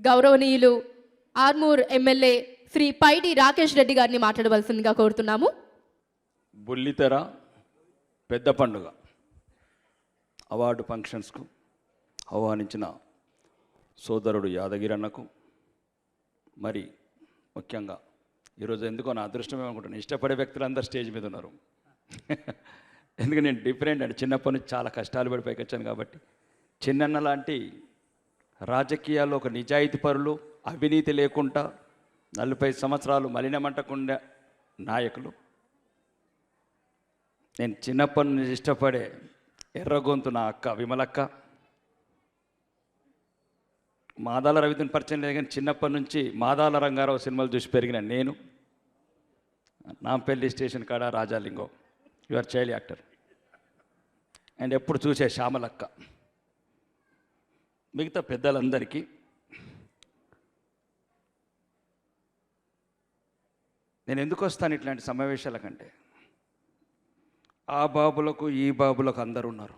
గౌరవనీయులు ఆర్మూర్ ఎమ్మెల్యే శ్రీ పైడి రాకేష్ రెడ్డి గారిని మాట్లాడవలసిందిగా కోరుతున్నాము. బుల్లితెర పెద్ద పండుగ అవార్డు ఫంక్షన్స్కు ఆహ్వానించిన సోదరుడు యాదగిరి అన్నకు, మరి ముఖ్యంగా ఈరోజు ఎందుకో నా అదృష్టమే అనుకుంటున్నాను, ఇష్టపడే వ్యక్తులందరూ స్టేజ్ మీద ఉన్నారు. ఎందుకంటే నేను డిఫరెంట్ అండి, చిన్నప్పటి నుంచి చాలా కష్టాలు పడి పైకి వచ్చాను కాబట్టి. చిన్నన్న లాంటి రాజకీయాల్లో ఒక నిజాయితీ పరులు, అవినీతి లేకుండా 40 సంవత్సరాలు మలినమంటకుండా నాయకులు. నేను చిన్నప్పటి నుంచి ఇష్టపడే ఎర్రగొంతు నా అక్క విమలక్క. మాదాల రవితని పరిచయం లేదు కానీ చిన్నప్పటి నుంచి మాదాల రంగారావు సినిమాలు చూసి పెరిగిన నేను. నాంపల్లి స్టేషన్ కాడ Rajalingam, your child actor. And ఎప్పుడు చూసే శ్యామలక్క. మిగతా పెద్దలందరికీ నేను ఎందుకు వస్తాను ఇట్లాంటి సమావేశాల కంటే, ఆ బాబులకు ఈ బాబులకు అందరూ ఉన్నారు,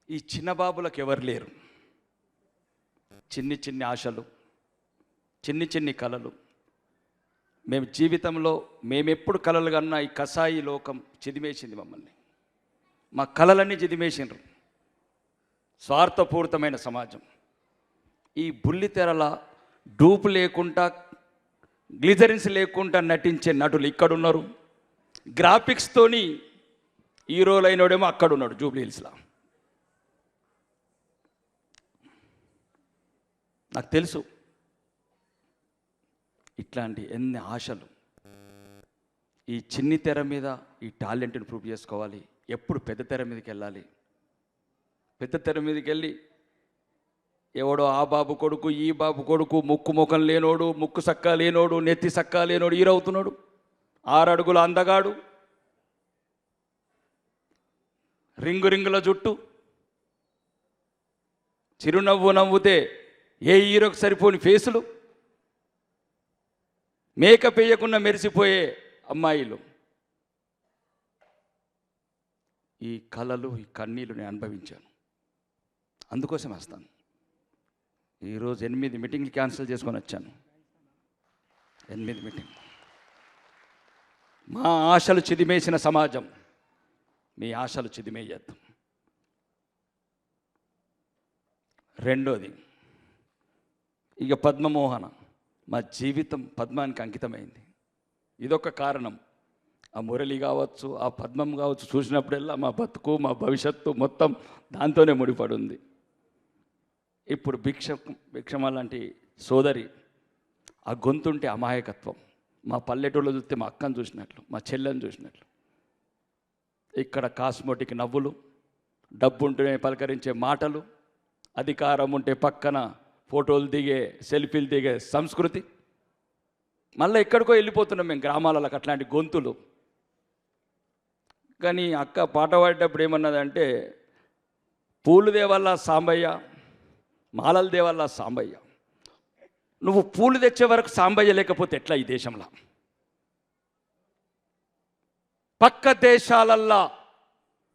ఈ చిన్న బాబులకు ఎవరు లేరు. చిన్ని చిన్ని ఆశలు, చిన్ని చిన్ని కలలు. మేము జీవితంలో మేమెప్పుడు కలలు కన్నా ఈ కసాయి లోకం చిదిమేసింది మమ్మల్ని. మా కలలన్నీ చిదిమేసిండ్రు. స్వార్థపూరితమైన సమాజం. ఈ బుల్లితెరల డూపు లేకుండా, గ్లిజరిన్స్ లేకుండా నటించే నటులు ఇక్కడున్నారు. గ్రాఫిక్స్తోని హీరోలు అయినోడేమో అక్కడున్నాడు జూబ్లీ హిల్స్లో. నాకు తెలుసు ఇట్లాంటి ఎన్ని ఆశలు. ఈ చిన్ని తెర మీద ఈ టాలెంట్ని ప్రూవ్ చేసుకోవాలి. ఎప్పుడు పెద్ద తెర మీదకి వెళ్ళాలి. పెద్ద తెర మీదకి వెళ్ళి ఎవడో ఆ బాబు కొడుకు ఈ బాబు కొడుకు, ముక్కు ముఖం లేనోడు, ముక్కు సక్కా లేనోడు, నెత్తి సక్కా లేనోడు హీరవుతున్నాడు. 6 అడుగుల అందగాడు, రింగుల జుట్టు, చిరునవ్వు నవ్వుతే ఏ హీరోకి సరిపోని ఫేసులు, మేకప్ వేయకుండా మెరిసిపోయే అమ్మాయిలు. ఈ కళలు, ఈ కన్నీళ్ళు నేను అనుభవించాను. అందుకోసం వస్తాను. ఈరోజు 8 మీటింగ్లు క్యాన్సిల్ చేసుకొని వచ్చాను. 8 మీటింగ్. మా ఆశలు చిదిమేసిన సమాజం, మీ ఆశలు చిదిమేయద్దు. రెండోది, ఇక పద్మమోహన. మా జీవితం పద్మానికి అంకితమైంది. ఇదొక కారణం. ఆ మురళి కావచ్చు, ఆ పద్మం కావచ్చు, చూసినప్పుడల్లా మా బతుకు, మా భవిష్యత్తు మొత్తం దాంతోనే ముడిపడి ఉంది. ఇప్పుడు భిక్షమ లాంటి సోదరి, ఆ గొంతుంటే అమాయకత్వం. మా పల్లెటూళ్ళు చూస్తే మా అక్కను చూసినట్లు, మా చెల్లెని చూసినట్లు. ఇక్కడ కాస్మోటిక్ నవ్వులు, డబ్బు ఉంటేనే పలకరించే మాటలు, అధికారం ఉంటే పక్కన ఫోటోలు దిగే, సెల్ఫీలు దిగే సంస్కృతి. మళ్ళీ ఎక్కడికో వెళ్ళిపోతున్నాం మేము గ్రామాలకు అట్లాంటి గొంతులు. కానీ అక్క పాట పాడేటప్పుడు ఏమన్నదంటే, పూలు దేవల్లా సాంబయ్య, మాలలు దేవల్లా సాంబయ్య. నువ్వు పూలు తెచ్చే వరకు సాంబయ్య లేకపోతే ఎట్లా ఈ దేశంలో? పక్క దేశాలల్లా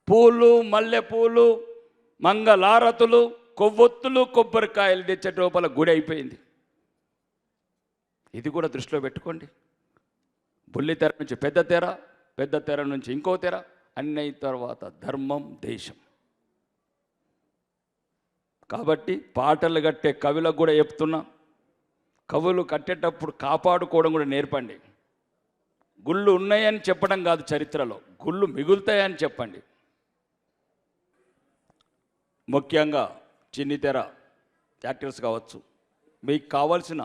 పూలు, మల్లెపూలు, మంగళారతులు, కొవ్వొత్తులు, కొబ్బరికాయలు తెచ్చే లోపల గుడి అయిపోయింది. ఇది కూడా దృష్టిలో పెట్టుకోండి. బుల్లితెర నుంచి పెద్ద తెర, పెద్ద తెర నుంచి ఇంకో తెర, అన్ని తర్వాత ధర్మం, దేశం. కాబట్టి పాటలు కట్టే కవులకు కూడా చెప్తున్నా, కవులు కట్టేటప్పుడు కాపాడుకోవడం కూడా నేర్పండి. గుళ్ళు ఉన్నాయని చెప్పడం కాదు, చరిత్రలో గుళ్ళు మిగులుతాయని చెప్పండి. ముఖ్యంగా చిన్ని తెర యాక్టర్స్ కావచ్చు, మీకు కావాల్సిన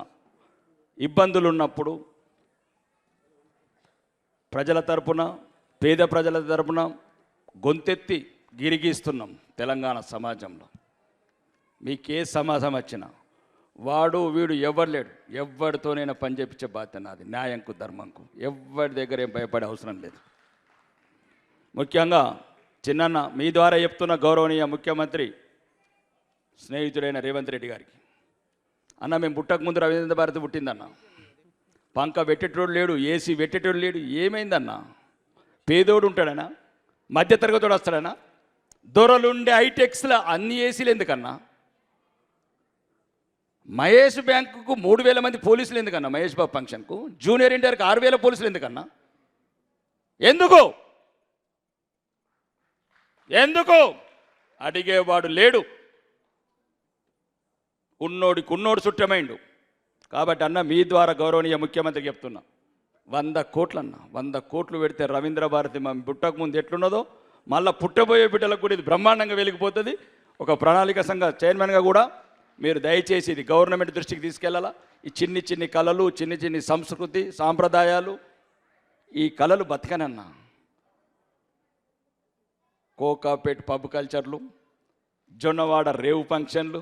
ఇబ్బందులు ఉన్నప్పుడు ప్రజల తరపున, పేద ప్రజల తరపున గొంతెత్తి గిరిగిస్తున్నాం తెలంగాణ సమాజంలో. మీకే సమాజం వచ్చినా వాడు వీడు ఎవరు లేడు, ఎవరితోనైనా పని చేయించే బాధ్యత నాది. న్యాయంకు, ధర్మంకు ఎవరి దగ్గర ఏం భయపడే అవసరం లేదు. ముఖ్యంగా చిన్నన్న మీ ద్వారా చెప్తున్న గౌరవనీయ ముఖ్యమంత్రి స్నేహితుడైన రేవంత్ రెడ్డి గారికి, అన్న మేము పుట్టక ముందు రవీంద్ర భారతి పుట్టిందన్న. పంక పెట్టేటోడు లేడు, ఏసీ పెట్టేటోడు లేడు. ఏమైందన్న? పేదోడు ఉంటాడనా? మధ్యతరగతోడు వస్తాడనా? దొరలుండే హైటెక్స్లో అన్ని ఏసీలు ఎందుకన్నా? మహేష్ బ్యాంకుకు 3,000 మంది పోలీసులు ఎందుకన్నా? మహేష్ బాబు ఫంక్షన్కు జూనియర్ ఎన్టీఆర్కి 6,000 పోలీసులు ఎందుకన్నా? ఎందుకు ఎందుకు అడిగేవాడు లేడు. ఉన్నోడికి ఉన్నోడు చుట్టమైండు. కాబట్టి అన్న, మీ ద్వారా గౌరవనీయ ముఖ్యమంత్రికి చెప్తున్నా, 100 కోట్లు అన్న, 100 కోట్లు పెడితే రవీంద్ర భారతి మా పుట్టక ముందు ఎట్లున్నదో మళ్ళీ పుట్టబోయే బిడ్డలకు కూడా ఇది బ్రహ్మాండంగా వెలిగిపోతుంది. ఒక ప్రణాళిక సంఘ చైర్మన్గా కూడా మీరు దయచేసి ఇది గవర్నమెంట్ దృష్టికి తీసుకెళ్లాలా. ఈ చిన్ని చిన్ని కళలు, చిన్ని చిన్ని సంస్కృతి సాంప్రదాయాలు, ఈ కళలు బతకనన్నా. కోకాపేట్ పబ్ కల్చర్లు, జొన్నవాడ రేవు ఫంక్షన్లు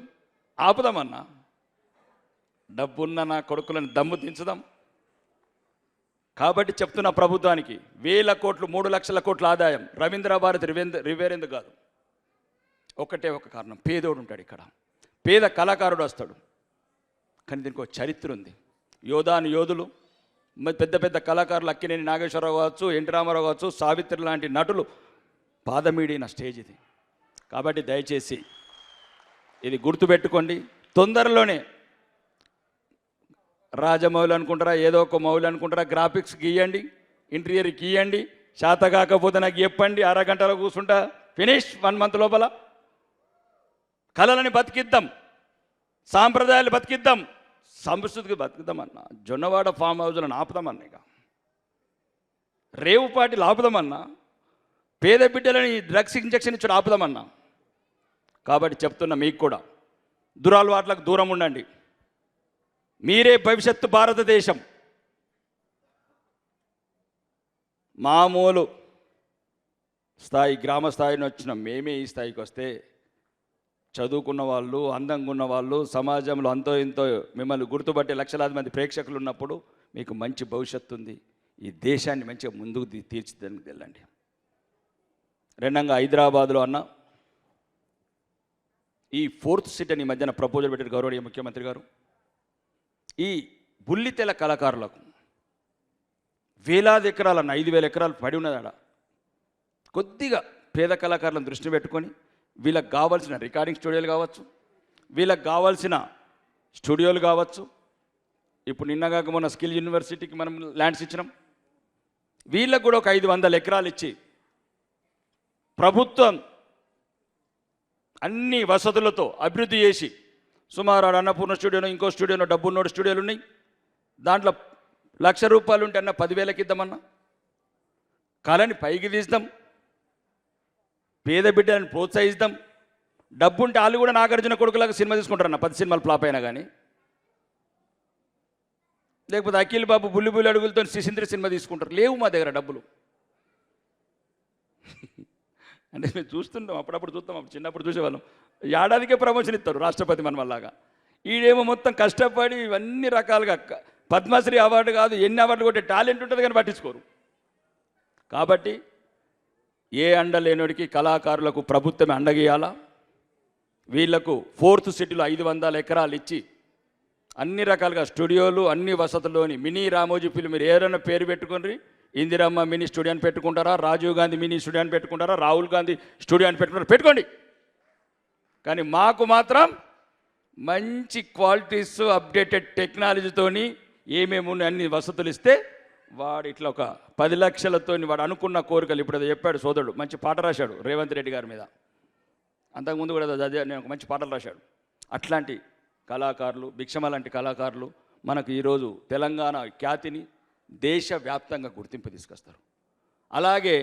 ఆపుదామన్నా. డబ్బున్న నా కొడుకులను దమ్ము దించుదాం. కాబట్టి చెప్తున్న ప్రభుత్వానికి 1,000 కోట్లు 3 లక్షల కోట్ల ఆదాయం రవీంద్ర భారతి రివేరెందుకు కాదు. ఒకటే ఒక కారణం, పేదోడు ఉంటాడు ఇక్కడ, పేద కళాకారుడు వస్తాడు. కానీ దీనికి ఒక చరిత్ర ఉంది. యోధాను యోధులు, పెద్ద పెద్ద కళాకారులు అక్కినేని నాగేశ్వరరావు కావచ్చు, ఎన్టీ రామారావు కావచ్చు, సావిత్రి లాంటి నటులు పాదమీడిన స్టేజ్ ఇది. కాబట్టి దయచేసి ఇది గుర్తుపెట్టుకోండి. తొందరలోనే రాజమౌళి అనుకుంటారా, ఏదో ఒక మౌలి అనుకుంటారా, గ్రాఫిక్స్ గీయండి, ఇంటీరియర్ గీయండి, శాత కాకపోతే నాకు చెప్పండి, అరగంటలో కూర్చుంటా, ఫినిష్ 1 మంత్ లోపల. కళలని బతికిద్దాం, సాంప్రదాయాలు బతికిద్దాం, సంస్కృతికి బతికిద్దామన్నా. జొన్నవాడ ఫామ్ హౌస్లను ఆపుదామన్నా, ఇక రేవు పార్టీలు ఆపుదామన్నా, పేద బిడ్డలని డ్రగ్స్ ఇంజక్షన్ ఇచ్చి ఆపుదామన్నా. కాబట్టి చెప్తున్నా మీకు కూడా, దురలవాట్లకు దూరం ఉండండి. మీరే భవిష్యత్తు భారతదేశం. మామూలు స్థాయి, గ్రామ స్థాయిని వచ్చిన మేమే ఈ స్థాయికి వస్తే, చదువుకున్న వాళ్ళు, అందంగా ఉన్న వాళ్ళు, సమాజంలో అంతో ఇంతో మిమ్మల్ని గుర్తుపట్టే లక్షలాది మంది ప్రేక్షకులు ఉన్నప్పుడు మీకు మంచి భవిష్యత్తు ఉంది. ఈ దేశాన్ని మంచిగా ముందుకు తీర్చిదానికి వెళ్ళండి. రెండంగా హైదరాబాద్లో అన్న, ఈ 4th సిటీ అని మధ్యన ప్రపోజల్ పెట్టారు గౌరవనీయ ముఖ్యమంత్రి గారు. ఈ బుల్లితెల కళాకారులకు వేలాది ఎకరాలన్న, 5,000 ఎకరాలు పడి ఉన్నదాడ. కొద్దిగా పేద కళాకారులను దృష్టి పెట్టుకొని వీళ్ళకి కావాల్సిన రికార్డింగ్ స్టూడియోలు కావచ్చు, వీళ్ళకి కావాల్సిన స్టూడియోలు కావచ్చు. ఇప్పుడు నిన్నగాక మొన్న స్కిల్ యూనివర్సిటీకి మనం ల్యాండ్స్ ఇచ్చినాం. వీళ్ళకు కూడా ఒక 500 ఎకరాలు ఇచ్చి ప్రభుత్వం అన్ని వసతులతో అభివృద్ధి చేసి, సుమారు అన్నపూర్ణ స్టూడియోలో, ఇంకో స్టూడియోలో, డబ్బున్నోడు స్టూడియోలు ఉన్నాయి. దాంట్లో ₹1,00,000 ఉంటే అన్న 10,000కి ఇద్దామన్నా. కళని పైకి తీద్దాం, పేద బిడ్డలను ప్రోత్సహిస్తాం. డబ్బు ఉంటే వాళ్ళు కూడా నాగార్జున కొడుకులాగా సినిమా తీసుకుంటారన్న, 10 సినిమాలు ఫ్లాప్ అయినా కానీ. లేకపోతే అఖిల్ బాబు బుల్లి బుల్లి అడుగులతో సిసింద్రి సినిమా తీసుకుంటారు. లేవు మా దగ్గర డబ్బులు. అంటే మేము చూస్తుంటాం, అప్పుడప్పుడు చూస్తాం, చిన్నప్పుడు చూసేవాళ్ళం. ఏడాదికే ప్రమోషన్ ఇస్తారు రాష్ట్రపతి మన వల్లగా. ఈడేమో మొత్తం కష్టపడి ఇవన్నీ రకాలుగా పద్మశ్రీ అవార్డు కాదు, ఎన్ని అవార్డులు కొట్టే టాలెంట్ ఉంటుంది కానీ పట్టించుకోరు. కాబట్టి ఏ అండ లేనోడికి కళాకారులకు ప్రభుత్వమే అండగీయాలా. వీళ్లకు 4th సిటీలో 500 ఎకరాలు ఇచ్చి అన్ని రకాలుగా స్టూడియోలు, అన్ని వసతుల్లోని మినీ రామోజీ ఫిల్మ్, మీరు ఏదైనా పేరు పెట్టుకుని, ఇందిరమ్మ మినీ స్టూడియో అని పెట్టుకుంటారా, రాజీవ్ గాంధీ మినీ స్టూడియో అని పెట్టుకుంటారా, రాహుల్ గాంధీ స్టూడియో అని పెట్టుకోండి. కానీ మాకు మాత్రం మంచి క్వాలిటీస్, అప్డేటెడ్ టెక్నాలజీతోని ఏమేమి ఉన్నాయి అన్ని వసతులు ఇస్తే, వాడు ఇట్లా ఒక 10 లక్షలతో వాడు అనుకున్న కోరికలు, ఇప్పుడు అది చెప్పాడు సోదరుడు, మంచి పాట రాశాడు రేవంత్ రెడ్డి గారి మీద. అంతకుముందు కూడా అదే నేను ఒక మంచి పాటలు రాశాడు. అట్లాంటి కళాకారులు, భిక్షమ లాంటి కళాకారులు మనకు ఈరోజు తెలంగాణ ఖ్యాతిని దేశవ్యాప్తంగా గుర్తింపు తీసుకొస్తారు. అలాగే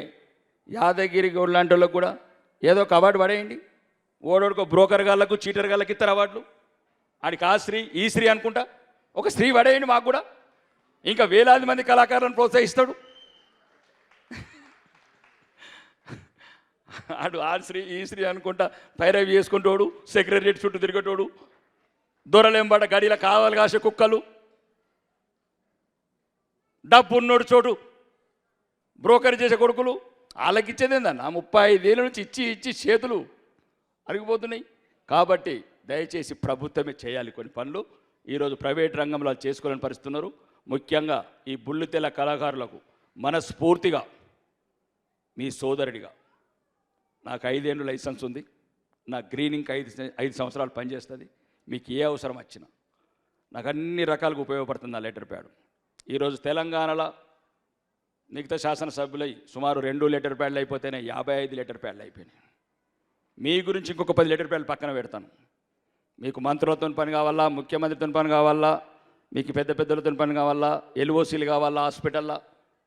యాదగిరి గౌడ్ లాంటి వాళ్ళకు కూడా ఏదో ఒక అవార్డు పడేయండి. ఓడోడుకో బ్రోకర్ గాళ్ళకు, చీటర్ గాళ్ళకి ఇస్తారు అవార్డులు. ఆడికి ఆ శ్రీ ఈ శ్రీ అనుకుంటా ఒక శ్రీ పడేయండి మాకు కూడా. ఇంకా వేలాది మంది కళాకారులను ప్రోత్సహిస్తాడు. ఆడు ఆ శ్రీ ఈ శ్రీ అనుకుంటా పైరవి చేసుకుంటోడు, సెక్రటరియట్ చుట్టూ తిరిగేటోడు, దొరలేంబడ గడిలో కావాలి కాసే కుక్కలు, డబ్బు ఉన్నోడు చోటు బ్రోకర్ చేసే కొడుకులు, వాళ్ళకి ఇచ్చేది ఏందన్న 35 ఏళ్ళ నుంచి ఇచ్చి ఇచ్చి చేతులు అరిగిపోతున్నాయి. కాబట్టి దయచేసి ప్రభుత్వమే చేయాలి కొన్ని పనులు. ఈరోజు ప్రైవేట్ రంగంలో చేసుకోలేని పరిస్థితున్నారు. ముఖ్యంగా ఈ బుల్లితెల కళాకారులకు మనస్ఫూర్తిగా మీ సోదరుడిగా, నాకు 5 ఏళ్ళు లైసెన్స్ ఉంది, నా గ్రీనింగ్కి 5 సంవత్సరాలు పనిచేస్తుంది. మీకు ఏ అవసరం వచ్చినా నాకు అన్ని రకాలుగా ఉపయోగపడుతుంది ఆ లెటర్ ప్యాడ్. ఈరోజు తెలంగాణలో మిగతా శాసనసభ్యులై సుమారు 2 లెటర్ ప్యాడ్లు అయిపోతేనే 55 లెటర్ ప్యాడ్లు అయిపోయినాయి. మీ గురించి ఇంకొక 10 లెటర్ ప్యాడ్లు పక్కన పెడతాను. మీకు మంత్రులతో పని కావాలా, ముఖ్యమంత్రితో పని కావాలా, మీకు పెద్ద పెద్దలతో పని కావాలా, ఎల్ఓసీలు కావాలా, హాస్పిటల్లో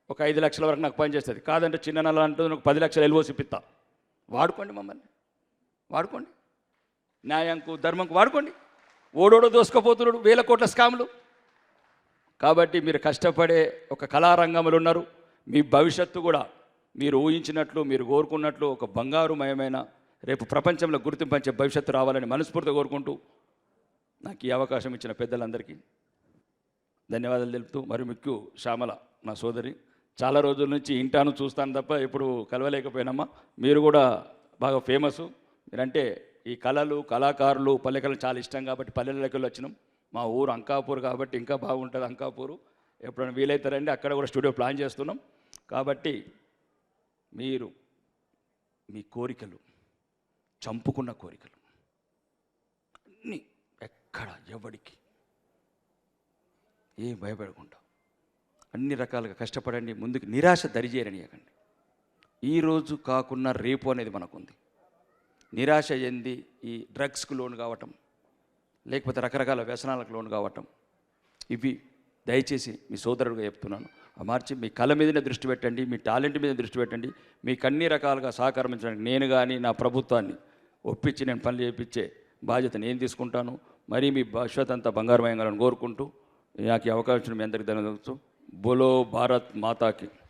ఒక 5 లక్షల వరకు నాకు పని చేస్తుంది. కాదంటే చిన్న నెల అంటూ నాకు 10 లక్షలు ఎల్ఓసి ఇప్పిస్తా. వాడుకోండి, మమ్మల్ని వాడుకోండి, న్యాయంకు ధర్మంకు వాడుకోండి. ఓడోడో దోసుకుపోతున్నాడు, 1000 కోట్ల స్కాములు. కాబట్టి మీరు కష్టపడే ఒక కళారంగంలో ఉన్నారు. మీ భవిష్యత్తు కూడా మీరు ఊహించినట్లు, మీరు కోరుకున్నట్లు ఒక బంగారుమయమైన రేపు ప్రపంచంలో గుర్తింపంచే భవిష్యత్తు రావాలని మనస్ఫూర్తిగా కోరుకుంటూ నాకు ఈ అవకాశం ఇచ్చిన పెద్దలందరికీ ధన్యవాదాలు తెలుపుతూ, మరి ముఖ్య శ్యామల నా సోదరి, చాలా రోజుల నుంచి ఇంటాను చూస్తాను తప్ప ఎప్పుడు కలవలేకపోయినమ్మా. మీరు కూడా బాగా ఫేమస్. మీరంటే ఈ కళలు, కళాకారులు, పల్లెకలు చాలా ఇష్టం కాబట్టి పల్లెలకి వచ్చినాం. మా ఊరు అంకాపూర్ కాబట్టి ఇంకా బాగుంటుంది అంకాపూరు. ఎప్పుడైనా వీలైతారండి, అక్కడ కూడా స్టూడియో ప్లాన్ చేస్తున్నాం. కాబట్టి మీరు మీ కోరికలు, చంపుకున్న కోరికలు అన్నీ ఎక్కడ ఎవడికి ఏం భయపడకుండా అన్ని రకాలుగా కష్టపడండి. ముందుకు నిరాశ దరిచేరనియకండి. ఈరోజు కాకున్నా రేపు అనేది మనకుంది. నిరాశ చెంది ఈ డ్రగ్స్కు లోన్ కావటం, లేకపోతే రకరకాల వ్యసనాలకు లోన్ కావటం, ఇవి దయచేసి మీ సోదరుడిగా చెప్తున్నాను. మార్చి మీ కళ మీదనే దృష్టి పెట్టండి, మీ టాలెంట్ మీద దృష్టి పెట్టండి. మీకు అన్ని రకాలుగా సహకరించడానికి నేను కానీ నా ప్రభుత్వాన్ని ఒప్పించి నేను పనులు చేయించే బాధ్యత నేను తీసుకుంటాను. మరి మీ భవిష్యత్ అంతా బంగారమయంగా కోరుకుంటూ నాకు ఈ అవకాశం మీ అందరికీ ధన్యవాదాలు. బోలో భారత్ మాతాకి.